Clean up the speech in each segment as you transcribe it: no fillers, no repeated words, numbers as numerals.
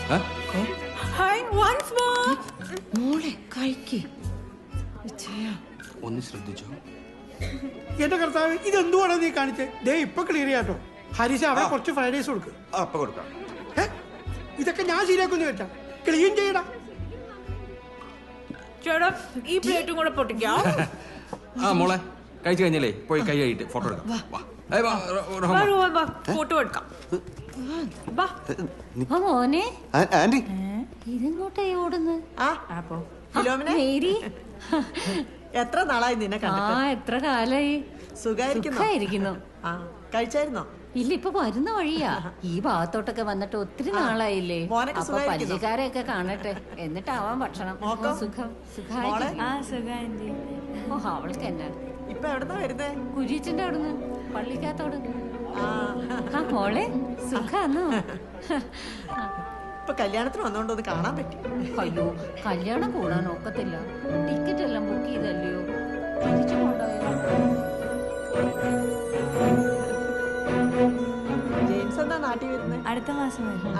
Hi once more. മോളെ കഴിക്ക്. ഒന്ന് ശ്രദ്ധിച്ചോ. എന്റെ കർത്താവ് ഇതെന്തുവാണോ നീ കാണിച്ചേ? ദേ ഇപ്പൊ ക്ലിയർ ചെയ്യാട്ടോ. ഹരീഷ അവിടെ കുറച്ച് ഫ്രൈഡ് റൈസ് കൊടുക്ക്. അപ്പൊ കൊടുക്കാം. ഇതൊക്കെ ഞാൻ ശരിയാക്കുന്നു വെച്ചാ ക്ലീൻ ചെയ്യടാ. ചേട്ടാ ഈ പ്ലേറ്റും കൂടെ പൊട്ടിക്കാം. ആ മോളെ കഴിച്ചു കഴിഞ്ഞല്ലേ പോയി കൈ കഴിയിട്ട് ഫോട്ടോ എടുക്കാം. ഫോട്ടോ എടുക്കാം. മോനെ ആന്റി ഇതെങ്ങോട്ടായി ഓടുന്നത്? മേരി എത്ര നാളായി നിന്നെ കണ്ടിട്ട്? എത്ര കാലായി. സുഖായിരിക്കുന്നു. കഴിച്ചായിരുന്നോ? ഇല്ല, ഇപ്പൊ വരുന്ന വഴിയാ. ഈ ഭാഗത്തോട്ടൊക്കെ വന്നിട്ട് ഒത്തിരി നാളായില്ലേ. അപ്പൊ പരിചയക്കാരെയൊക്കെ കാണട്ടെ, എന്നിട്ടാവാൻ ഭക്ഷണം. സുഖം സുഖായി. ഓ അവൾക്ക് എന്നാ ഇപ്പൊ എവിടുന്നാ വരുന്നേ? കുരിച്ചന്റെ അവിടുന്ന്, പള്ളിക്കകത്തോട്. മോളെ സുഖാന്നോ? ഇപ്പൊ കല്യാണത്തിന് വന്നോണ്ടൊന്ന് കാണാൻ പറ്റി. അയ്യോ കല്യാണം കൂടാൻ ഒക്കത്തില്ല. ടിക്കറ്റ് എല്ലാം ബുക്ക് ചെയ്തല്ലയോ. തിരിച്ചു കൊണ്ടുപോയോ? ജെയിംസ് എന്നാ നാട്ടിൽ വരുന്നത്? അടുത്ത മാസം വരും.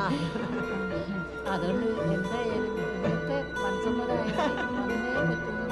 അതുകൊണ്ട് എന്തായാലും ഇവിടുത്തെ മനസ്സമ്മതമായിട്ട് വന്നേ പറ്റുന്നു.